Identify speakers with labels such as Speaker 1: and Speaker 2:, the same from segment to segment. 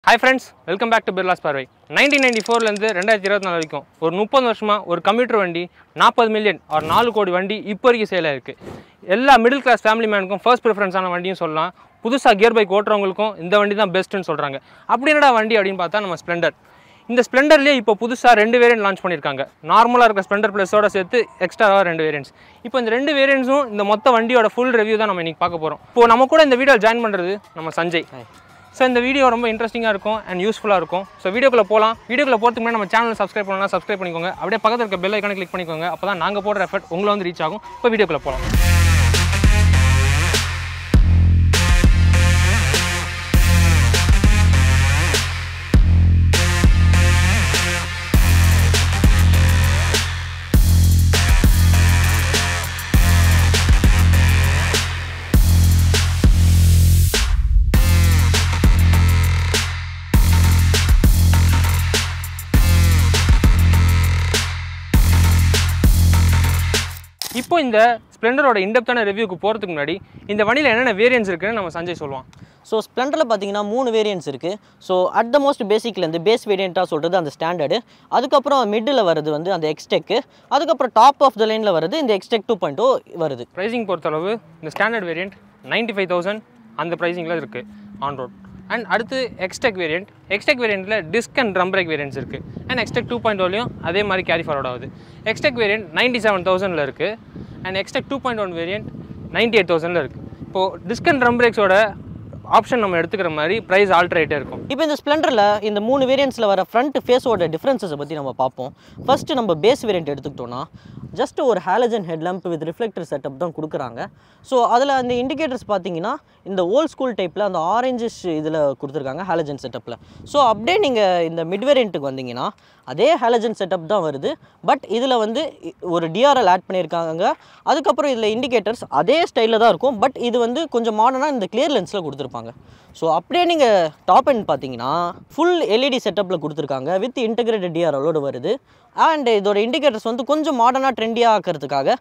Speaker 1: Hi friends, welcome back to Birla's Parvai. 1994 இருந்து 2024 வரைக்கும் ஒரு 30 வருஷமா ஒரு கம்ப்யூட்டர் வண்டி 40 மில்லியன் or 4 கோடி வண்டி இப்போ வரைக்கும் சேல் ஆயிருக்கு. எல்லா மிடில் கிளாஸ் ஃபேமிலி மேனுக்கும் ஃபர்ஸ்ட் ப்ரிஃபரன்ஸான வண்டியும் சொல்லலாம். புதுசாக கியர் பைக் ஓட்டுறவங்களுக்கும் இந்த வண்டி தான் பெஸ்ட்டுன்னு சொல்கிறாங்க. அப்படி என்னடா வண்டி அப்படின்னு பார்த்தா நம்ம ஸ்ப்ளெண்டர். இந்த ஸ்ப்ளெண்டர்லேயே இப்போ புதுசாக 2 வேரியன்ட் லான்ச் பண்ணியிருக்காங்க. நார்மலாக இருக்க ஸ்ப்ளெண்டர் ப்ளஸோட சேர்த்து எக்ஸ்ட்ராவாக 2 வேரியன்ட்ஸ். இப்போ இந்த 2 வேரியன்ட்ஸும் இந்த மொத்த வண்டியோட ஃபுல் ரிவ்யூ தான் நம்ம இன்றைக்கி பார்க்க போகிறோம். இப்போ நம்ம கூட இந்த வீடியோ ஜாயின் பண்ணுறது நம்ம சஞ்சய். ஸோ இந்த வீடியோ ரொம்ப இன்ட்ரெஸ்டிங்காக இருக்கும் அண்ட் யூஸ்ஃபுல்லாக இருக்கும். ஸோ வீடியோக்குள்ளே போகலாம். வீடியோக்குள்ளே போகிறதுக்கு முன்னாடி நம்ம சேனலை சப்ஸ்கிரைப் பண்ணலாம், சப்ஸ்கிரைப் பண்ணிக்கோங்க. அப்படியே பக்கத்தில் இருக்க பெல் ஐக்கானை கிளிக் பண்ணிக்கோங்க. அப்போ தான் நாங்கள் போடுற எஃபர்ட் உங்களை வந்து ரீச் ஆகும். இப்போ வீடியோக்குள்ளே போகலாம். இப்போ இந்த ஸ்ப்ளெண்டரோட இன்டெப்த்தான ரிவ்யூக்கு போகிறதுக்கு முன்னாடி இந்த வண்டியில் என்னென்ன வேரியன்ட்ஸ் இருக்குன்னு நம்ம சஞ்சய் சொல்லுவான்.
Speaker 2: ஸோ ஸ்ப்ளெண்டரில் பார்த்தீங்கன்னா 3 வேரியன்ட்ஸ் இருக்குது. ஸோ அட் த மோஸ்ட் பேசிக்லேருந்து பேஸ் வேரியண்ட்டாக சொல்கிறது அந்த ஸ்டாண்டர்டு, அதுக்கப்புறம் மிடில் வருது வந்து அந்த எக்ஸ்டெக்கு, அதுக்கப்புறம் டாப் ஆஃப் த லைனில் வருது இந்த எக்ஸ்டெக் 2.0 வருது.
Speaker 1: ப்ரைஸிங் பொறுத்தளவு இந்த ஸ்டாண்டர்ட் வேரியண்ட் 95,000 அந்த ப்ரைஸிங்கில் இருக்குது ஆன் ரோட். அண்ட் அடுத்து எக்ஸ்டெக் வேரியண்ட்டில் disc and drum brake variants இருக்குது. அண்ட் எக்ஸ்டெக் 2.0லையும் அதே மாதிரி கேரி ஃபார்வர்ட் ஆகுது. எக்ஸ்டெக் வேரியண்ட் 97,000 இருக்குது. அண்ட் எக்ஸ்டெக் 2.1 வேரியண்ட் 98,000 இருக்குது. இப்போது டிஸ்க் அண்ட் ட்ரம் பிரேக்ஸோட ஆப்ஷன் நம்ம எடுத்துக்கிற மாதிரி ப்ரைஸ் ஆல்ட்ரேட்டே இருக்கும்.
Speaker 2: இப்போ இந்த ஸ்ப்ளெண்டரில் இந்த 3 வேரியன்ட்ஸில் வர ஃப்ரண்ட் ஃபேஸோட டிஃப்ரென்ஸஸை பற்றி நம்ம பார்ப்போம். ஃபஸ்ட்டு நம்ம பேஸ் வேரியண்ட் எடுத்துக்கிட்டோன்னா ஜஸ்ட் ஒரு ஹாலஜன் ஹெட்லம்ப் வித் ரிஃப்ளெக்டர் செட்டப் தான் கொடுக்குறாங்க. ஸோ அதில் அந்த இண்டிகேட்டர்ஸ் பார்த்தீங்கன்னா இந்த ஓல்ட் ஸ்கூல் டைப்பில் அந்த ஆரஞ்சிஷ் இதில் கொடுத்துருக்காங்க ஹாலஜன் செட்டப்பில். ஸோ அப்படியே நீங்கள் இந்த மிட் வேரியண்ட்டுக்கு வந்தீங்கன்னா அதே ஹாலஜன் செட்டப் தான் வருது. பட் இதில் வந்து ஒரு டிஆர்எல் ஆட் பண்ணியிருக்காங்க. அதுக்கப்புறம் இதில் இண்டிகேட்டர்ஸ் அதே ஸ்டைலில் தான் இருக்கும். பட் இது வந்து கொஞ்சம் மாடர்னாக இந்த கிளியர் லென்ஸில் கொடுத்துருப்பாங்க. ஸோ அப்படியே நீங்கள் டாப் எண்ட் பார்த்தீங்கன்னா ஃபுல் எல்இடி செட்டப்பில் கொடுத்துருக்காங்க வித் இன்டெகிரேட்டட் டிஆர்எலோடு வருது. அண்ட் இதோட இண்டிகேட்டர்ஸ் வந்து கொஞ்சம் மாடர்னாக ட்ரெண்டியாக ஆக்கிறதுக்காக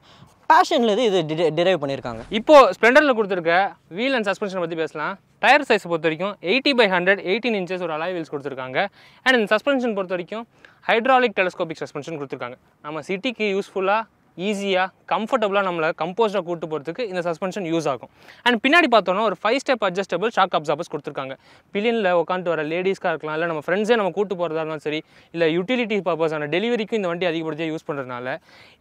Speaker 2: பேஷனில் இது டிரைவ் பண்ணியிருக்காங்க.
Speaker 1: இப்போது ஸ்ப்ளெண்டரில் கொடுத்துருக்க வீல் அண்ட் சஸ்பென்ஷனை பற்றி பேசலாம். டயர் சைஸ் பொறுத்த வரைக்கும் 80/100 18 இன்ச்சஸ் ஒரு அலாய் வீல்ஸ் கொடுத்துருக்காங்க. அண்ட் இந்த சஸ்பென்ஷன் பொறுத்த வரைக்கும் ஹைட்ராலிக் டெலஸ்கோபிக் சஸ்பென்ஷன் கொடுத்துருக்காங்க. நம்ம சிட்டிக்கு யூஸ்ஃபுல்லாக ஈஸியாக கம்ஃபர்டபுளாக நம்மளை கம்போஸ்டாக கூட்டு போகிறதுக்கு இந்த சஸ்பென்ஷன் யூஸ் ஆகும். அண்ட் பின்னாடி பார்த்தோன்னா ஒரு 5 ஸ்டெப் அட்ஜஸ்டபிள் ஷாக் அப்சார்பர்ஸ் கொடுத்துருக்காங்க. பில்லியனில் உட்காந்து வர லேடிஸ்க்காக இருக்கலாம், இல்லை நம்ம ஃப்ரெண்ட்ஸே நம்ம கூட்டு போகிறதா இருந்தாலும் சரி, இல்லை யூட்டிலிட்டி பர்பஸான டெலிவரிக்கும் இந்த வண்டி அதிகப்படியாக யூஸ் பண்ணுறதுனால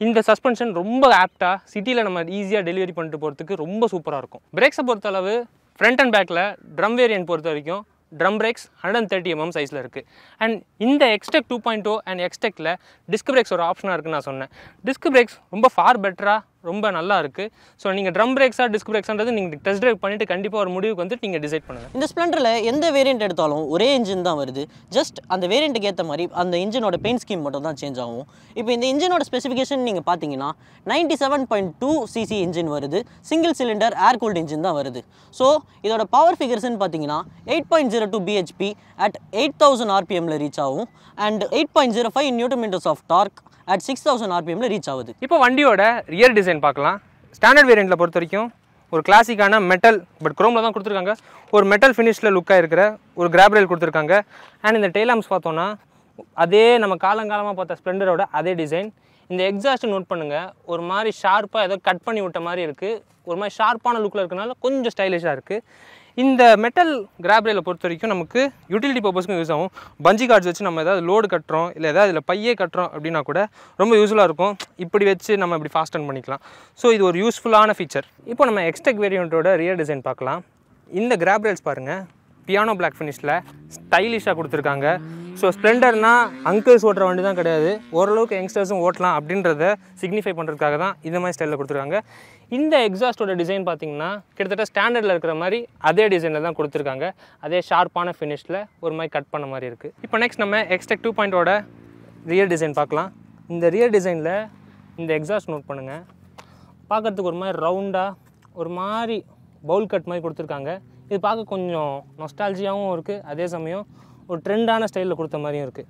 Speaker 1: இந்த சஸ்பென்ஷன் ரொம்ப ஆப்டாக சிட்டியில் நம்ம ஈஸியாக டெலிவரி பண்ணிட்டு போகிறதுக்கு ரொம்ப சூப்பராக இருக்கும். பிரேக்ஸை பொறுத்தளவு ஃப்ரண்ட் அண்ட் பேக்கில் ட்ரம் வேரியன்ட் பொறுத்த வரைக்கும் ட்ரம் பிரேக்ஸ் 130 mm சைஸில் இருக்குது. அண்ட் இந்த எக்ஸ்டெக் 2.0 அண்ட் எக்ஸ்டெக்கில் டிஸ்க் பிரேக்ஸ் ஒரு ஆப்ஷனாக இருக்குன்னு நான் சொன்னேன். டிஸ்க் பிரேக்ஸ் ரொம்ப ஃபார் பெட்டராக ரொம்ப நல்லா இருக்குது. ஸோ நீங்கள் ட்ரம் பிரேக்ஸாக டிஸ்க் பிரேக்ஸ்ன்றது நீங்கள் டெஸ்ட் ட்ரைவ் பண்ணிவிட்டு கண்டிப்பாக ஒரு முடிவுக்கு வந்து நீங்கள் டிசைட் பண்ணுங்கள்.
Speaker 2: இந்த ஸ்ப்ளெண்டரில் எந்த வேரியண்ட் எடுத்தாலும் ஒரே இன்ஜின் தான் வருது. ஜஸ்ட் அந்த வேரியண்ட்டுக்கு ஏற்ற மாதிரி அந்த இன்ஜினோட பெயிண்ட் ஸ்கீம் மட்டும் தான் சேஞ்ச் ஆகும். இப்போ இந்த இன்ஜினோட ஸ்பெசிஃபிகேஷன் நீங்கள் பார்த்தீங்கன்னா 97.2 cc இன்ஜின் வருது. Single cylinder air cooled engine தான் வருது. ஸோ இதோட பவர் ஃபிகர்ஸ்ன்னு பார்த்தீங்கன்னா 8.02 bhp அட் 8000 rpmல ரீச் ஆகும். And 8.05 Nm of torque at 6000 rpmல ரீச் ஆகுது.
Speaker 1: இப்போ வண்டியோட ரியர் டிசைன் பார்க்கலாம். ஸ்டாண்டர்ட் வேரியண்ட்டில் பொறுத்த வரைக்கும் ஒரு கிளாசிக்கான மெட்டல் பட் குரோமில் தான் கொடுத்துருக்காங்க. ஒரு மெட்டல் ஃபினிஷில் லுக்காக இருக்கிற ஒரு கிராப் ரயில் கொடுத்துருக்காங்க. அண்ட் இந்த டெய்லாம்ஸ் பார்த்தோன்னா அதே நம்ம காலங்காலமாக பார்த்த ஸ்ப்ளெண்டரோட அதே டிசைன். இந்த எக்ஸாஸ்ட்டு நோட் பண்ணுங்கள், ஒரு மாதிரி ஷார்ப்பாக ஏதோ கட் பண்ணி விட்ட மாதிரி இருக்குது. ஒரு மாதிரி ஷார்ப்பான லுக்கில் இருக்கனால கொஞ்சம் ஸ்டைலிஷாக இருக்குது. இந்த மெட்டல் கிராப் ரயிலை பொறுத்த வரைக்கும் நமக்கு யூட்டிலிட்டி பர்பஸ்க்கும் யூஸ் ஆகும். பஞ்சி கார்ட்ஸ் வச்சு நம்ம ஏதாவது லோடு கட்டுறோம், இல்லை ஏதாவது இதில் பையே கட்டுறோம் அப்படின்னா கூட ரொம்ப யூஸ்ஃபுல்லாக இருக்கும். இப்படி வச்சு நம்ம இப்படி ஃபாஸ்ட் ரன் பண்ணிக்கலாம். ஸோ இது ஒரு யூஸ்ஃபுல்லான ஃபீச்சர். இப்போ நம்ம எக்ஸ்டெக் வேரியண்ட்டோட ரியர் டிசைன் பார்க்கலாம். இந்த கிராப் ரயில்ஸ் பாருங்கள், பியானோ பிளாக் ஃபினிஷில் ஸ்டைலிஷாக கொடுத்துருக்காங்க. ஸோ ஸ்ப்ளெண்டர்னால் அங்கிள்ஸ் ஓட்டுற வண்டி தான் கிடையாது, ஓரளவுக்கு யங்ஸ்டர்ஸும் ஓட்டலாம் அப்படின்றத சிக்னிஃபை பண்ணுறதுக்காக தான் இந்த மாதிரி ஸ்டைலில் கொடுத்துருக்காங்க. இந்த எக்ஸாஸ்டோட டிசைன் பார்த்திங்கன்னா கிட்டத்தட்ட ஸ்டாண்டர்டில் இருக்கிற மாதிரி அதே டிசைனில் தான் கொடுத்துருக்காங்க. அதே ஷார்ப்பான ஃபினிஷில் ஒரு மாதிரி கட் பண்ண மாதிரி இருக்குது. இப்போ நெக்ஸ்ட் நம்ம எக்ஸ்டெக் 2.0 ரியர் டிசைன் பார்க்கலாம். இந்த ரியர் டிசைனில் இந்த எக்ஸாஸ்ட் நோட் பண்ணுங்கள். பார்க்குறதுக்கு ஒரு மாதிரி ரவுண்டாக ஒரு மாதிரி பவுல் கட் மாதிரி கொடுத்துருக்காங்க. இது பார்க்க கொஞ்சம் நொஸ்டாலஜியாகவும் இருக்குது, அதே சமயம் ஒரு ட்ரெண்டான ஸ்டைலில் கொடுத்த மாதிரியும் இருக்குது.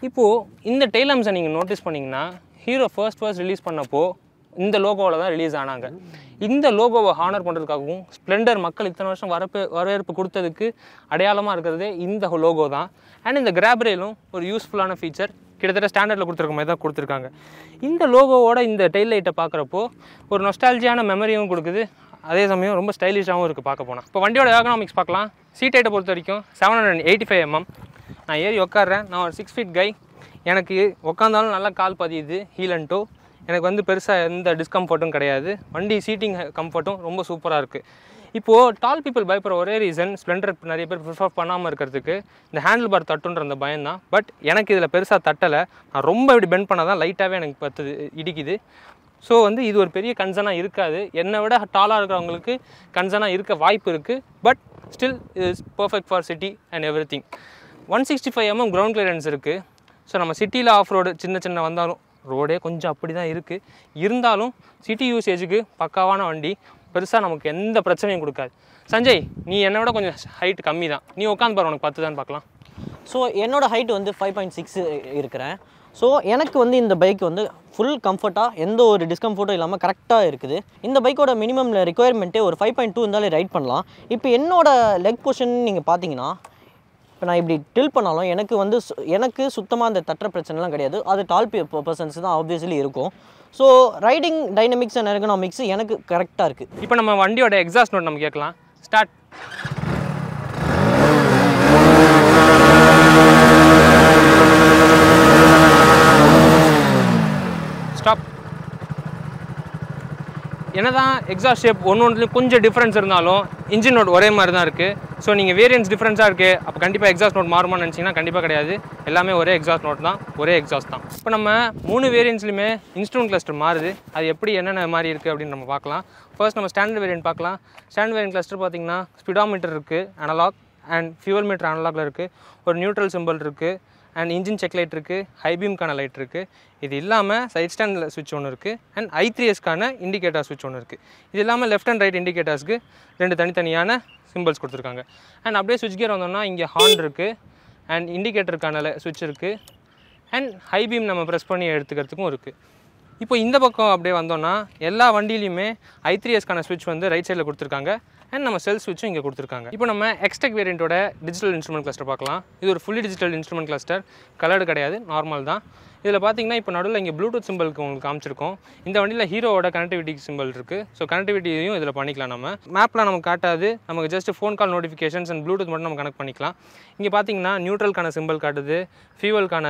Speaker 1: இப்போது இந்த டெய்லாம்ஸை நீங்கள் நோட்டீஸ் பண்ணிங்கன்னா ஹீரோ ஃபர்ஸ்ட் ரிலீஸ் பண்ணப்போ இந்த லோகோவில் தான் ரிலீஸ் ஆனாங்க. இந்த லோகோவை ஹானர் பண்ணுறதுக்காகவும் ஸ்ப்ளெண்டர் மக்கள் இத்தனை வருஷம் வரவேற்பு கொடுத்ததுக்கு அடையாளமாக இருக்கிறதே இந்த லோகோ தான். அண்ட் இந்த கிராப் ரெயிலும் ஒரு யூஸ்ஃபுல்லான ஃபீச்சர், கிட்டத்தட்ட ஸ்டாண்டர்டில் கொடுத்துருக்க மாதிரி தான் கொடுத்துருக்காங்க. இந்த லோகோவோட இந்த டெயில் லைட்டை பார்க்குறப்போ ஒரு நொஸ்டாலஜியான மெமரியும் கொடுக்குது, அதே சமயம் ரொம்ப ஸ்டைலிஷாகவும் இருக்குது பார்க்க போனால். இப்போ வண்டியோட எர்கனாமிக்ஸ் பார்க்கலாம். சீட் ஹைட்டை பொறுத்த வரைக்கும் 785 mm. நான் ஏறி உட்காடுறேன். நான் ஒரு 6 feet கை. எனக்கு உட்காந்தாலும் நல்லா கால் பதியுது, ஹீல் அண்ட் டோ. எனக்கு வந்து பெருசாக எந்த டிஸ்கம்ஃபர்ட்டும் கிடையாது. வண்டி சீட்டிங் கம்ஃபர்ட்டும் ரொம்ப சூப்பராக இருக்குது. இப்போது டால் பீப்புள் பயப்படுற ஒரே ரீசன் ஸ்ப்ளெண்டர் நிறைய பேர் ப்ரிஃபர் பண்ணாமல் இருக்கிறதுக்கு இந்த ஹேண்டில் பார் தட்டுன்ற அந்த பயம் தான். பட் எனக்கு இதில் பெருசாக தட்டலை. நான் ரொம்ப இப்படி பெண்ட் பண்ணால் தான் லைட்டாகவே எனக்கு பத்துது, இடிக்குது. ஸோ வந்து இது ஒரு பெரிய கன்சர்னாக இருக்காது. என்னை விட டாலாக இருக்கிறவங்களுக்கு கன்சர்னாக இருக்க வாய்ப்பு இருக்குது. But still is perfect for city and every thing. 165 mm ground clearance இருக்குது. ஸோ நம்ம சிட்டியில் ஆஃப் ரோடு சின்ன வந்தாலும் ரோடே கொஞ்சம் அப்படி தான் இருக்குது. இருந்தாலும் சிட்டி யூசேஜுக்கு பக்காவான வண்டி, பெருசாக நமக்கு எந்த பிரச்சனையும் கொடுக்காது. சஞ்சய், நீ என்னை விட கொஞ்சம் ஹைட் கம்மி தான், நீ உட்காந்து பாரு, உனக்கு 10 தான் பார்க்கலாம்.
Speaker 2: ஸோ என்னோடய ஹைட் வந்து 5.6 இருக்கிறேன். ஸோ எனக்கு வந்து இந்த பைக் வந்து ஃபுல் கம்ஃபர்ட்டாக எந்த ஒரு டிஸ்கம்ஃபர்ட்டும் இல்லாமல் கரெக்டாக இருக்குது. இந்த பைக்கோட மினிமம் ரெக்குயர்மெண்ட்டே ஒரு 5.2 இருந்தாலே ரைட் பண்ணலாம். இப்போ என்னோடய லெக் பொசிஷன் நீங்கள் பார்த்தீங்கன்னா, இப்போ நான் இப்படி டில் பண்ணாலும் எனக்கு சுத்தமாக அந்த தட்டுற பிரச்சனைலாம் கிடையாது. அது டால் பர்சன்ஸ் தான் ஆப்வியஸ்லி இருக்கும். So riding dynamics and ergonomics எனக்கு கரெக்டாக இருக்குது.
Speaker 1: இப்போ நம்ம வண்டியோட எக்ஸாஸ்ட் நோட் நம்ம கேட்கலாம். ஸ்டார்ட். ஸ்டாப். என்னதான் எக்ஸாஸ்ட் ஷேப் ஒன்றுலேயும் கொஞ்சம் டிஃப்ரென்ஸ் இருந்தாலும் இன்ஜின் நோட் ஒரே மாதிரி தான் இருக்குது. ஸோ நீங்கள் வேரியன்ஸ் டிஃப்ரென்ஸாக இருக்குது, அப்போ கண்டிப்பாக எக்ஸாஸ்ட் நோட் மாறுமான்னு நினச்சிங்கன்னா கண்டிப்பாக கிடையாது. எல்லாமே ஒரே எக்ஸாஸ்ட் நோட் தான், ஒரே எக்ஸாஸ்ட் தான். இப்போ நம்ம 3 வேரியன்ட்ஸ்லையுமே இன்ஸ்ட்ருமெண்ட் கிளஸ்டர் மாறுது. அது எப்படி என்னென்ன மாதிரி இருக்குது அப்படின்னு நம்ம பார்க்கலாம். ஃபர்ஸ்ட் நம்ம ஸ்டாண்டர்ட் வேரியன்ட் பார்க்கலாம். ஸ்டாண்டர்ட் வேரியன்ட் கிளஸ்டர் பார்த்திங்கன்னா ஸ்பீடாமீட்டர் இருக்குது, அனலாக் அண்ட் ஃபியூவல் மீட்டர் அனலாகில் இருக்குது, ஒரு நியூட்ரல் சிம்பிள் இருக்குது, அண்ட் இன்ஜின் செக் லைட் இருக்குது, ஹை பீம்க்கான லைட் இருக்குது. இது இல்லாமல் சைட் ஸ்டாண்டில் ஸ்விட்ச் ஒன்று இருக்குது, அண்ட் I3Sக்கான இண்டிகேட்டர் ஸ்விட்ச் ஒன்று இருக்குது. இது இல்லாமல் லெஃப்ட் அண்ட் ரைட் இண்டிகேட்டர்ஸ்க்கு 2 தனித்தனியான சிம்பிள்ஸ் கொடுத்துருக்காங்க. அண்ட் அப்படியே ஸ்விட்ச் கியர் வந்தோம்னா இங்கே ஹார்ன் இருக்குது, அண்ட் இண்டிகேட்டருக்கான ஸ்விட்ச் இருக்குது, அண்ட் ஹை பீம் நம்ம ப்ரெஸ் பண்ணி எடுத்துக்கிறதுக்கும் இருக்குது. இப்போ இந்த பக்கம் அப்படியே வந்தோம்னா எல்லா வண்டியிலையுமே I3Sக்கான ஸ்விட்ச் வந்து ரைட் சைடில் கொடுத்துருக்காங்க, அண்ட் நம்ம செல் ஸ்விட்சும் இங்கே கொடுத்துருக்காங்க. இப்போ நம்ம எக்ஸ்டெக் வேரியண்ட்டோட டிஜிட்டல் இன்ஸ்ட்ருமெண்ட் கிளஸ்டர் பார்க்கலாம். இது ஒரு fully digital instrument cluster, coloured கிடையாது, நார்மல் தான். இதில் பார்த்தீங்கன்னா இப்போ நடுவில் இங்கே ப்ளூடூத் சிம்பிளுக்கு உங்களுக்கு காமிச்சிருக்கோம். இந்த வண்டியில் ஹீரோவோட கனெக்டிவிட்டி சிம்பிள் இருக்குது. ஸோ கனெக்டிவிட்டியும் இதில் பண்ணிக்கலாம். நம்ம மேப்பில் நமக்கு காட்டாது, நமக்கு just phone call notifications and Bluetooth மட்டும் நம்ம கனெக்ட் பண்ணிக்கலாம். இங்கே பார்த்தீங்கன்னா நியூட்ரலுக்கான சிம்பிள் காட்டுது, ஃபியூவலுக்கான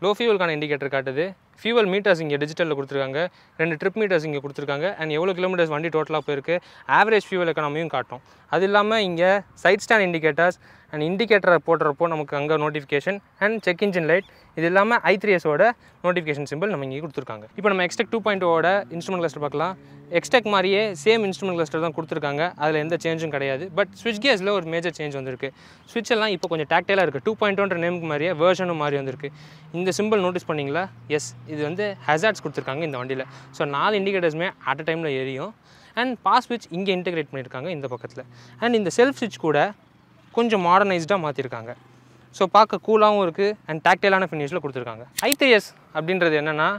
Speaker 1: லோ ஃபியூவலுக்கான இண்டிகேட்டர் காட்டுது, ஃபியூவல் மீட்டர்ஸ் இங்கே டிஜிட்டலில் கொடுத்துருக்காங்க, 2 ட்ரிப் மீட்டர்ஸ் இங்கே கொடுத்துருக்காங்க, அண்ட் எவ்வளோ கிலோமீட்டர்ஸ் வண்டி டோட்டலாக போயிருக்கு, ஆவரேஜ் ஃபியூவல் எக்கனாமியும் காட்டும். அது இல்லாமல் இங்கே சைட் ஸ்டாண்ட் இண்டிகேட்டர்ஸ் அண்ட் இண்டிகேட்டரை போடுறப்போ நமக்கு அங்கே notification and check engine light, இது இல்லாமல் I3Sோட நோட்டிஃபிகேஷன் சிம்பிள் நம்ம இங்கே கொடுத்துருக்காங்க. இப்போ நம்ம எக்ஸ்டெக் 2.0ஓட இன்ஸ்ட்ருமெண்ட் கிளஸ்டர் பார்க்கலாம். எக்ஸ்டெக் மாதிரியே சேம் இன்ஸ்ட்ருமெண்ட் கிளஸ்டர் தான் கொடுத்துருக்காங்க, அதில் எந்த சேஞ்சும் கிடையாது. பட் ஸ்விட்ச் கியர்ஸில் ஒரு மேஜர் சேஞ்ச் வந்திருக்கு. ஸ்விட்ச் எல்லாம் இப்போ கொஞ்சம் டாக்டைலாக இருக்குது. 2.0ன்ற நேமுக்கு மாதிரியே வேர்ஷனும் மாறி வந்திருக்கு. இந்த சிம்பிள் நோட்டீஸ் பண்ணிங்களா? எஸ், இது வந்து ஹசார்ட்ஸ் கொடுத்துருக்காங்க இந்த வண்டியில். ஸோ 4 இண்டிகேட்டர்ஸுமே அட் அ டைமில் எரியும். அண்ட் பாஸ் ஸ்விட்ச் இங்கே இன்டெகிரேட் பண்ணியிருக்காங்க இந்த பக்கத்தில். அண்ட் இந்த செல்ஃப் ஸ்விட்ச் கூட கொஞ்சம் மாடர்னைஸ்டாக மாற்றிருக்காங்க. ஸோ பார்க்க கூலாகவும் இருக்குது அண்ட் டாக்டைலான ஃபினிஷில் கொடுத்துருக்காங்க. I3S அப்படின்றது என்னென்னா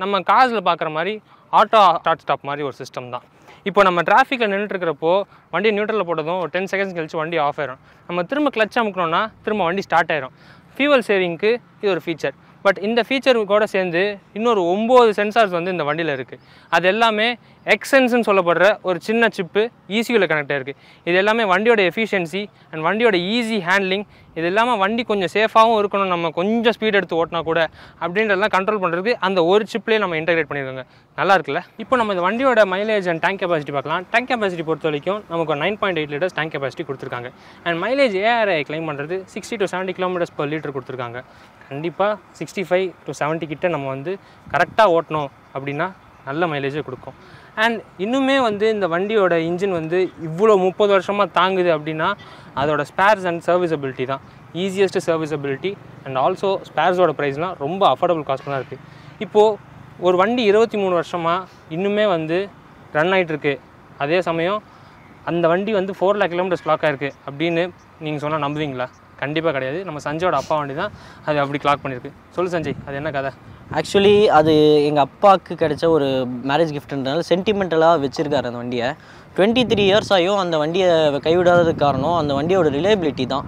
Speaker 1: நம்ம கார்ஸில் பார்க்குற மாதிரி ஆட்டோ ஸ்டார்ட் ஸ்டாப் மாதிரி ஒரு சிஸ்டம் தான். இப்போ நம்ம டிராஃபிக்கில் நின்றுட்டுருக்கிறப்போ வண்டி நியூட்ரலில் போட்டதும் ஒரு 10 செகண்ட்ஸ் கழிச்சு வண்டி ஆஃப் ஆயிரும். நம்ம திரும்ப கிளச் அமுக்கணும்னா திரும்ப வண்டி ஸ்டார்ட் ஆயிரும். ஃபியூவல் சேவிங்க்கு இது ஒரு ஃபீச்சர். பட் இந்த ஃபீச்சருக்கூட சேர்ந்து இன்னொரு 9 சென்சார்ஸ் வந்து இந்த வண்டியில் இருக்குது. அது எல்லாமே எக்ஸென்ஸ்ன்னு சொல்லப்படுற ஒரு சின்ன சிப்பு ECUவில் கனெக்ட் ஆகிருக்கு. இது எல்லாமே வண்டியோட எஃபிஷியன்சி அண்ட் வண்டியோட ஈஸி ஹேண்ட்லிங், இது இல்லாமல் வண்டி கொஞ்சம் சேஃபாகவும் இருக்கணும், நம்ம கொஞ்சம் ஸ்பீட் எடுத்து ஓட்டினா கூட அப்படின்றதெல்லாம் கண்ட்ரோல் பண்ணுறதுக்கு அந்த ஒரு சிப்லேயே நம்ம இன்டெகிரேட் பண்ணியிருக்காங்க. நல்லா இருக்குல்ல? இப்போ நம்ம இந்த வண்டியோட மைலேஜ் அண்ட் டேங்க் கெப்பாசிட்டி பார்க்கலாம். டேங்க் கெப்பாசிட்டி பொறுத்த வரைக்கும் நமக்கு 9.8 லிட்டர்ஸ் டேங்க் கெப்பாசிட்டி கொடுத்துருக்காங்க. அண்ட் மைலேஜ் ARAI கிளைம் பண்ணுறது 60 to 70 km/L கொடுத்துருக்காங்க. கண்டிப்பாக 65 to 70 கிட்ட நம்ம வந்து கரெக்டாக ஓட்டணும் அப்படின்னா நல்ல மைலேஜே கொடுக்கும். அண்ட் இன்னுமே வந்து இந்த வண்டியோட இன்ஜின் வந்து இவ்வளோ 30 வருஷமாக தாங்குது அப்படின்னா அதோட ஸ்பேர்ஸ் அண்ட் சர்வீசபிலிட்டி தான். ஈஸியஸ்ட்டு சர்வீசபிலிட்டி அண்ட் ஆல்சோ ஸ்பேர்ஸோட ப்ரைஸ்லாம் ரொம்ப அஃபோர்டபுள் காஸ்ட்டில் தான் இருக்குது. இப்போது ஒரு வண்டி 23 வருஷமாக இன்னுமே வந்து ரன் ஆகிட்டுருக்கு. அதே சமயம் அந்த வண்டி வந்து 4 lakh kilometers கிளாக் ஆகிருக்கு அப்படின்னு நீங்கள் சொன்னால் நம்புவீங்களா? கண்டிப்பாக கிடையாது. நம்ம சஞ்சயோட அப்பா வண்டி தான் அது அப்படி கிளாக் பண்ணியிருக்கு. சொல்லு சஞ்சய், அது என்ன கதை?
Speaker 2: ஆக்சுவலி அது எங்கள் அப்பாவுக்கு கிடைச்ச ஒரு மேரேஜ் கிஃப்ட்ன்றனால சென்டிமெண்டலாக வச்சுருக்காரு அந்த வண்டியை. 23 இயர்ஸ் ஆகியும் அந்த வண்டியை கைவிடாததுக்கு காரணம் அந்த வண்டியோட ரிலையபிலிட்டி தான்.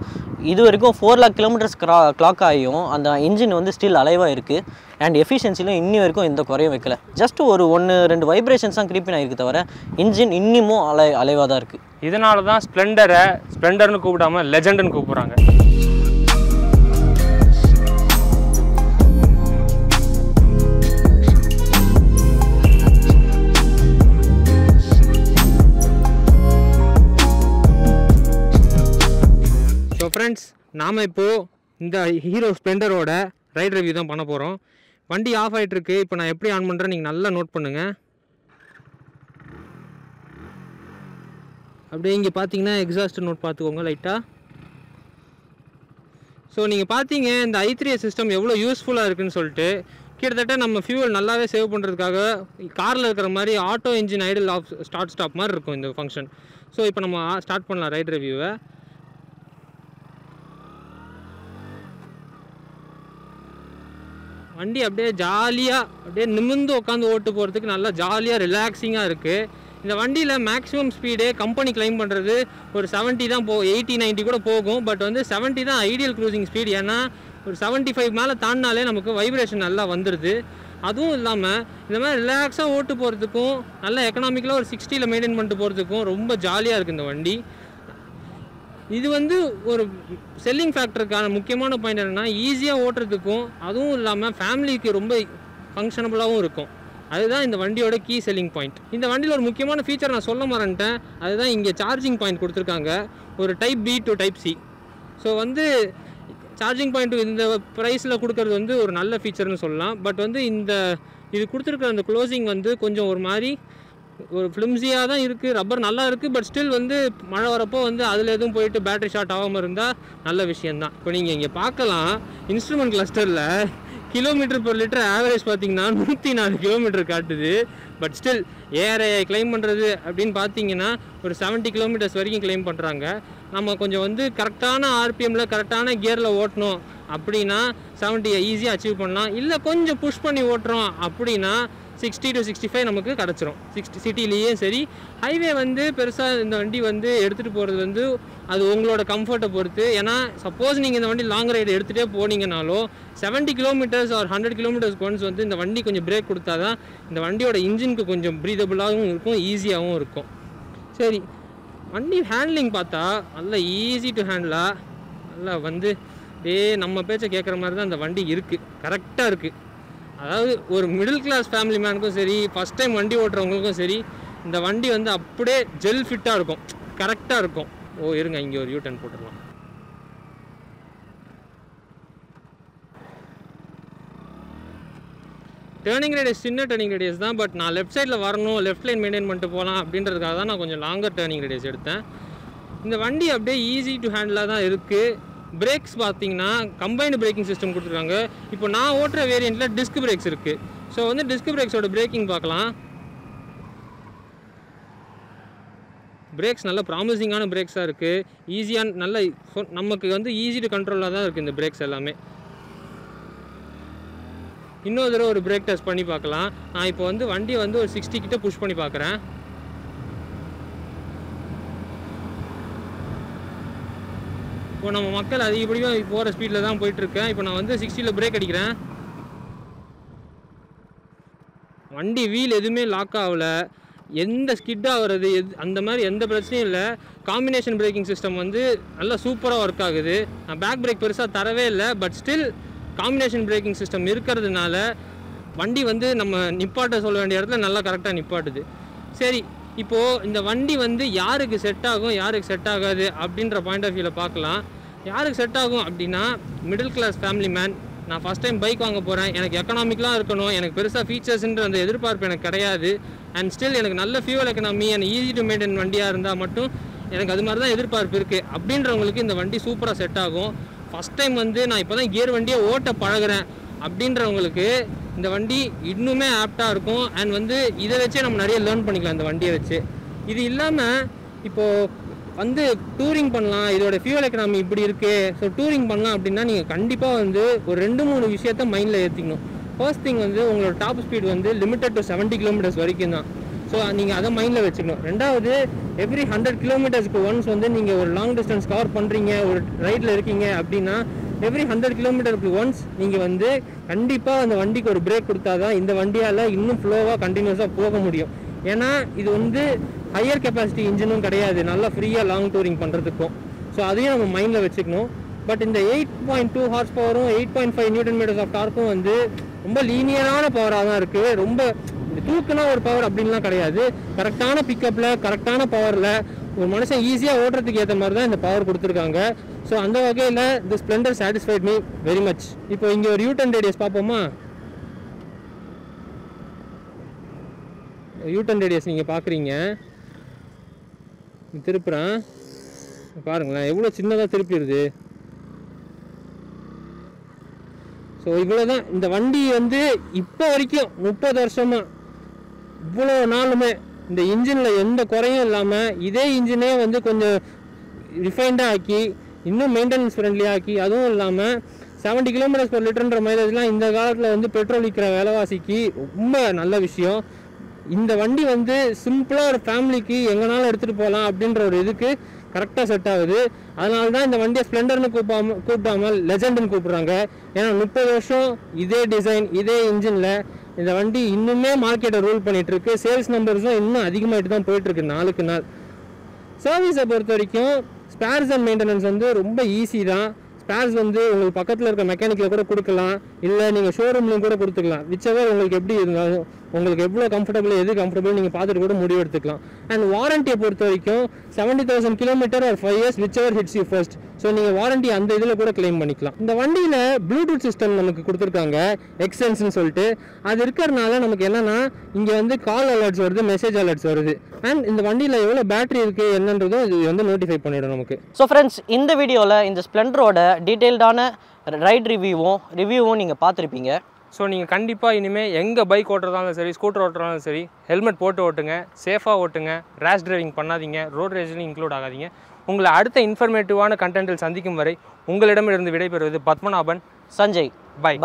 Speaker 2: இது வரைக்கும் 4 lakh kilometers கிளாக் ஆகியும் அந்த இன்ஜின் வந்து ஸ்டில் அலைவாக இருக்குது. அண்ட் எஃபிஷியன்சிலும் இன்னி வரைக்கும் எந்த குறையும் வைக்கல. ஜஸ்ட் ஒரு 1-2 வைப்ரேஷன்ஸ் தான் கிரீப்பின் ஆகிருக்கு தவிர இன்ஜின் இன்னமும் அலைவாக தான் இருக்குது.
Speaker 1: இதனால தான் ஸ்ப்ளெண்டர்னு கூப்பிடாம லெஜெண்டுன்னு கூப்பிட்றாங்க. ஸோ ஃப்ரெண்ட்ஸ், நாம் இப்போது இந்த ஹீரோ ஸ்ப்ளெண்டரோட ரைட் ரிவ்யூ தான் பண்ண போகிறோம். வண்டி ஆஃப் ஆகிட்டுருக்கு. இப்போ நான் எப்படி ஆன் பண்ணுறேன் நீங்கள் நல்லா நோட் பண்ணுங்கள். அப்படியே இங்கே பார்த்தீங்கன்னா எக்ஸாஸ்ட் நோட் பார்த்துக்கோங்க லைட்டாக. ஸோ நீங்கள் பார்த்தீங்க இந்த i3s சிஸ்டம் எவ்வளோ யூஸ்ஃபுல்லாக இருக்குதுன்னு சொல்லிட்டு. கிட்டத்தட்ட நம்ம ஃபியூவல் நல்லாவே சேவ் பண்ணுறதுக்காக காரில் இருக்கிற மாதிரி auto engine idle off start stop மாதிரி இருக்கும் இந்த ஃபங்க்ஷன். ஸோ இப்போ நம்ம ஸ்டார்ட் பண்ணலாம் ரைட் ரிவ்யூவை. வண்டி அப்படியே ஜாலியாக அப்படியே நிமிர்ந்து உட்காந்து ஓட்டு போகிறதுக்கு நல்லா ஜாலியாக ரிலாக்ஸிங்காக இருக்குது. இந்த வண்டியில் மேக்ஸிமம் ஸ்பீடே கம்பெனி கிளைம் பண்ணுறது ஒரு 70 தான் 80-90 கூட போகும். பட் வந்து 70 தான் ஐடியல் க்ரூசிங் ஸ்பீட். ஏன்னா ஒரு 75 மேலே தாண்டினாலே நமக்கு வைப்ரேஷன் நல்லா வந்துடுது. அதுவும் இல்லாமல் இந்த மாதிரி ரிலாக்ஸாக ஓட்டு போகிறதுக்கும் நல்லா எக்கனாமிக்கலாக ஒரு 60ல் மெயின்டைன் பண்ணிட்டு போகிறதுக்கும் ரொம்ப ஜாலியாக இருக்குது இந்த வண்டி. இது வந்து ஒரு செல்லிங் ஃபேக்டருக்கான முக்கியமான பாயிண்ட் என்னென்னா ஈஸியாக ஓட்டுறதுக்கும் அதுவும் இல்லாமல் ஃபேமிலிக்கு ரொம்ப ஃபங்க்ஷனபுளாகவும் இருக்கும். அதுதான் இந்த வண்டியோட கீ செல்லிங் பாயிண்ட். இந்த வண்டியில் ஒரு முக்கியமான ஃபீச்சர் நான் சொல்ல மறந்துட்டேன். அதுதான் இங்கே சார்ஜிங் பாயிண்ட் கொடுத்துருக்காங்க, ஒரு type B to type C. So வந்து சார்ஜிங் பாயிண்ட் இந்த ப்ரைஸில் கொடுக்கறது வந்து ஒரு நல்ல ஃபீச்சர்னு சொல்லலாம். பட் வந்து இது கொடுத்துருக்குற அந்த க்ளோசிங் வந்து கொஞ்சம் ஒரு மாதிரி ஒரு ஃப்ளிம்ஸியாக தான் இருக்குது. ரப்பர் நல்லா இருக்குது. பட் ஸ்டில் வந்து மழை வரப்போ வந்து அதில் எதுவும் போயிட்டு பேட்டரி ஷார்ட் ஆகாமல் இருந்தால் நல்ல விஷயந்தான். இப்போ நீங்கள் இங்கே பார்க்கலாம் இன்ஸ்ட்ருமெண்ட் கிளஸ்டரில் km/லிட்டர் ஆவரேஜ் பார்த்தீங்கன்னா 104 km காட்டுது. பட் ஸ்டில் ஏஆர்ஐ கிளைம் பண்ணுறது அப்படின்னு பார்த்தீங்கன்னா ஒரு 70 km வரைக்கும் கிளைம் பண்ணுறாங்க. நம்ம கொஞ்சம் வந்து கரெக்டான ஆர்பிஎம்மில் கரெக்டான கியரில் ஓட்டணும் அப்படின்னா 70 ஈஸியாக அச்சீவ் பண்ணலாம். இல்லை கொஞ்சம் புஷ் பண்ணி ஓட்டுறோம் அப்படின்னா 60 to 65 நமக்கு கிடச்சிரும். சிட்டிலேயே சரி. ஹைவே வந்து பெருசாக இந்த வண்டி வந்து எடுத்துகிட்டு போகிறது வந்து அது உங்களோட கம்ஃபர்ட்டை பொறுத்து. ஏன்னா சப்போஸ் நீங்கள் இந்த வண்டி லாங் ரைடு எடுத்துகிட்டே போனீங்கனாலும் 70 km or 100 km ஒன்ஸ் வந்து இந்த வண்டி கொஞ்சம் பிரேக் கொடுத்தா தான் இந்த வண்டியோட இன்ஜினுக்கு கொஞ்சம் ப்ரீதபுளாகவும் இருக்கும், ஈஸியாகவும் இருக்கும். சரி, வண்டி ஹேண்ட்லிங் பார்த்தா நல்லா ஈஸி டு ஹேண்டிலாக நல்லா வந்து நம்ம பேச்சை கேட்குற மாதிரி தான் இந்த வண்டி இருக்குது. கரெக்டாக இருக்குது. அதாவது ஒரு மிடில் கிளாஸ் ஃபேமிலி மேனுக்கும் சரி, ஃபஸ்ட் டைம் வண்டி ஓட்டுறவங்களுக்கும் சரி, இந்த வண்டி வந்து அப்படியே ஜெல் ஃபிட்டாக இருக்கும், கரெக்டாக இருக்கும். இருங்க இங்கே ஒரு யூ-டர்ன் போட்டுடலாம். டேர்னிங் ரேடியஸ் சின்ன டேர்னிங் ரேடியஸ் தான். பட் நான் லெஃப்ட் சைடில் வரணும், லெஃப்ட் லைன் மெயின்டைன் பண்ணிட்டு போகலாம் அப்படின்றதுக்காக தான் நான் கொஞ்சம் லாங்கர் டேர்னிங் ரேடியஸ் எடுத்தேன். இந்த வண்டி அப்படியே ஈஸி டு ஹேண்டிலாக தான் இருக்குது. பிரேக்ஸ் பார்த்தீங்கன்னா கம்பைன்டு பிரேக்கிங் சிஸ்டம் கொடுத்துருக்காங்க. இப்போ நான் ஓட்டுற வேரியண்ட்டில் டிஸ்க் பிரேக்ஸ் இருக்குது. ஸோ வந்து டிஸ்க் பிரேக்ஸோட பிரேக்கிங் பார்க்கலாம். பிரேக்ஸ் நல்ல ப்ராமிசிங்கான பிரேக்ஸாக இருக்குது. ஈஸியான நல்ல நமக்கு வந்து ஈஸி டு கண்ட்ரோலாக தான் இருக்குது இந்த பிரேக்ஸ் எல்லாமே. இன்னொரு தடவை ஒரு பிரேக் டெஸ்ட் பண்ணி பார்க்கலாம். நான் இப்போ வந்து வண்டியை வந்து ஒரு 60 கிட்ட புஷ் பண்ணி பார்க்குறேன். இப்போ நம்ம மக்கள் அதிகப்படியாக போகிற ஸ்பீடில் தான் போயிட்டுருக்கேன். இப்போ நான் வந்து 60ல் பிரேக் அடிக்கிறேன். வண்டி வீல் எதுவுமே லாக் ஆகலை, எந்த ஸ்கிட் ஆகிறது அந்த மாதிரி எந்த பிரச்சனையும் இல்லை. காம்பினேஷன் பிரேக்கிங் சிஸ்டம் வந்து நல்லா சூப்பராக ஒர்க் ஆகுது. நான் பேக் பிரேக் பெருசாக தரவே இல்லை. But still combination braking system இருக்கிறதுனால வண்டி வந்து நம்ம நிப்பாட்ட சொல்ல வேண்டிய இடத்துல நல்லா கரெக்டாக நிப்பாட்டுது. சரி, இப்போது இந்த வண்டி வந்து யாருக்கு செட் ஆகும் யாருக்கு செட் ஆகாது அப்படின்ற பாயிண்ட் ஆஃப் வியூவில் பார்க்கலாம். யாருக்கு செட் ஆகும் அப்படின்னா மிடில் கிளாஸ் ஃபேமிலி மேன், நான் ஃபஸ்ட் டைம் பைக் வாங்க போகிறேன், எனக்கு எக்கனாமிக்கலாக இருக்கணும், எனக்கு பெருசாக ஃபீச்சர்ஸ்ன்ற அந்த எதிர்பார்ப்பு எனக்கு கிடையாது. அண்ட் ஸ்டில் எனக்கு நல்ல fuel economy and easy to maintain வண்டியாக இருந்தால் மட்டும் எனக்கு அது மாதிரி தான் எதிர்பார்ப்பு இருக்குது. அப்படின்றவங்களுக்கு இந்த வண்டி சூப்பராக செட் ஆகும். ஃபஸ்ட் டைம் வந்து நான் இப்போ தான் கியர் வண்டியை ஓட்ட பழகிறேன் அப்படின்றவங்களுக்கு இந்த வண்டி இன்னுமே ஆப்டாக இருக்கும். அண்ட் வந்து இதை வச்சே நம்ம நிறைய லேர்ன் பண்ணிக்கலாம் இந்த வண்டியை வச்சு. இது இல்லாமல் இப்போது வந்து டூரிங் பண்ணலாம், இதோட ஃபியூவல் எக்கனாமி இப்படி இருக்குது, ஸோ டூரிங் பண்ணலாம் அப்படின்னா நீங்கள் கண்டிப்பாக வந்து ஒரு 2-3 விஷயத்த மைண்டில் ஏற்றிக்கணும். ஃபர்ஸ்ட் திங் வந்து உங்களோட டாப் ஸ்பீட் வந்து லிமிட்டட் டு 70 கிலோமீட்டர்ஸ் வரைக்கும் தான். ஸோ நீங்கள் அதை மைண்டில் வச்சுக்கணும். ரெண்டாவது, எவ்ரி 100 கிலோமீட்டர்ஸ்க்கு ஒன்ஸ் வந்து நீங்கள் ஒரு லாங் டிஸ்டன்ஸ் கவர் பண்ணுறீங்க, ஒரு ரைடில் இருக்கீங்க அப்படின்னா எவ்ரி 100 கிலோமீட்டருக்கு ஒன்ஸ் நீங்கள் வந்து கண்டிப்பாக அந்த வண்டிக்கு ஒரு பிரேக் கொடுத்தா தான் இந்த வண்டியால் இன்னும் ஃப்ளோவாக கண்டினியூஸாக போக முடியும். ஏன்னா இது வந்து ஹையர் கெப்பாசிட்டி இன்ஜினும் கிடையாது, நல்லா ஃப்ரீயாக லாங் டூரிங் பண்ணுறதுக்கும். ஸோ அதையும் நம்ம மைண்டில் வச்சுக்கணும். பட் இந்த 8.2 ஹார்ஸ் பவரும் 8.5 நியூட்டன் மீட்டர்ஸ் ஆஃப் டார்க்கும் வந்து ரொம்ப லீனியரான பவராக தான் இருக்குது. ரொம்ப தூக்குனா ஒரு பவர் அப்படின்லாம் கிடையாது. கரெக்டான பிக்கப்பில் கரெக்டான பவரில் ஒரு மனுஷன் ஈஸியாக ஓட்டுறதுக்கு ஏற்ற மாதிரி தான் இந்த பவர் கொடுத்துருக்காங்க. ஸோ அந்த வகையில் the Splendor satisfied me very much. இப்போ இங்கே ஒரு யூட்டன் ரேடியஸ் பார்ப்போமா? யூட்டன் ரேடியஸ் நீங்கள் பார்க்குறீங்க, திருப்புறேன் பாருங்களேன் எவ்வளோ சின்னதாக திருப்பிடுது. ஸோ இவ்வளோ தான் இந்த வண்டி வந்து இப்போ வரைக்கும் 30 வருஷமாக இவ்வளோ நாளுமே இந்த இன்ஜினில் எந்த குறையும் இல்லாமல் இதே இன்ஜினே வந்து கொஞ்சம் ரிஃபைண்டாக ஆக்கி இன்னும் மெயின்டெனன்ஸ் ஃப்ரெண்ட்லியாக ஆக்கி, அதுவும் இல்லாமல் 70 கிலோமீட்டர்ஸ் பர் லிட்டர்ன்ற மைலேஜ்லாம் இந்த காலத்தில் வந்து பெட்ரோல் விற்கிற விலைவாசிக்கு ரொம்ப நல்ல விஷயம். இந்த வண்டி வந்து சிம்பிளாக ஒரு ஃபேமிலிக்கு எங்கனாலும் எடுத்துகிட்டு போகலாம் அப்படின்ற ஒரு இதுக்கு கரெக்டாக செட் ஆகுது. அதனால தான் இந்த வண்டியை ஸ்ப்ளெண்டர்னு கூப்பிடாமல் லெஜெண்டுன்னு கூப்பிட்றாங்க. ஏன்னா 30 வருஷம் இதே டிசைன் இதே இன்ஜினில் இந்த வண்டி இன்னுமே மார்க்கெட்டை ரூல் பண்ணிகிட்ருக்கு. சேல்ஸ் நம்பர்ஸும் இன்னும் அதிகமாகிட்டு தான் போயிட்டுருக்கு நாளுக்கு நாள். சர்வீஸை பொறுத்த வரைக்கும் ஸ்பேர்ஸ் அண்ட் மெயின்டெனன்ஸ் வந்து ரொம்ப ஈஸி தான். ஸ்பேர்ஸ் வந்து உங்களுக்கு பக்கத்தில் இருக்க மெக்கானிக்கில் கூட கொடுக்கலாம், இல்லை நீங்கள் ஷோரூம்லையும் கூட கொடுத்துக்கலாம். விச்சவர் உங்களுக்கு எப்படி இருந்தாலும் உங்களுக்கு எவ்வளோ கம்ஃபர்டபுள் எது கம்ஃபர்டபுள் நீங்கள் பார்த்துட்டு கூட முடிவு எடுத்துக்கலாம். அண்ட் வாரண்டியை பொறுத்த வரைக்கும் 70,000 கிலோமீட்டர் ஒரு 5 years whichever hits you first. So நீங்கள் வாரண்டி அந்த இதில் கூட கிளைம் பண்ணிக்கலாம். இந்த வண்டியில் ப்ளூடூத் சிஸ்டம் நமக்கு கொடுத்துருக்காங்க, எக்ஸ்டென்ஸ்னு சொல்லிட்டு. அது இருக்கிறதுனால நமக்கு என்னென்னா இங்கே வந்து கால் அலர்ட்ஸ் வருது, மெசேஜ் அலர்ட்ஸ் வருது. அண்ட் இந்த வண்டியில் எவ்வளோ பேட்டரி இருக்குது என்னன்றதும் இது வந்து நோட்டிஃபை பண்ணிவிடும் நமக்கு.
Speaker 2: ஸோ ஃப்ரெண்ட்ஸ், இந்த வீடியோவில் இந்த ஸ்ப்ளெண்டரோட டீட்டெயில்டான ரைட் ரிவ்யூவும் நீங்கள் பார்த்துருப்பீங்க.
Speaker 1: ஸோ நீங்கள் கண்டிப்பாக இனிமேல் எங்கே பைக் ஓட்டுறதாலும் சரி, ஸ்கூட்டர் ஓட்டுறதாலும் சரி, ஹெல்மெட் போட்டு ஓட்டுங்க, சேஃபாக ஓட்டுங்க, ரேஷ் டிரைவிங் பண்ணாதீங்க, ரோட் ரேஜிலும் இன்க்ளூட் ஆகாதீங்க. உங்களை அடுத்த இன்ஃபர்மேட்டிவான கண்டென்ட்டில் சந்திக்கும் வரை உங்களிடமிருந்து விடைபெறுவது பத்மநாபன்,
Speaker 2: சஞ்சய்.
Speaker 1: பை.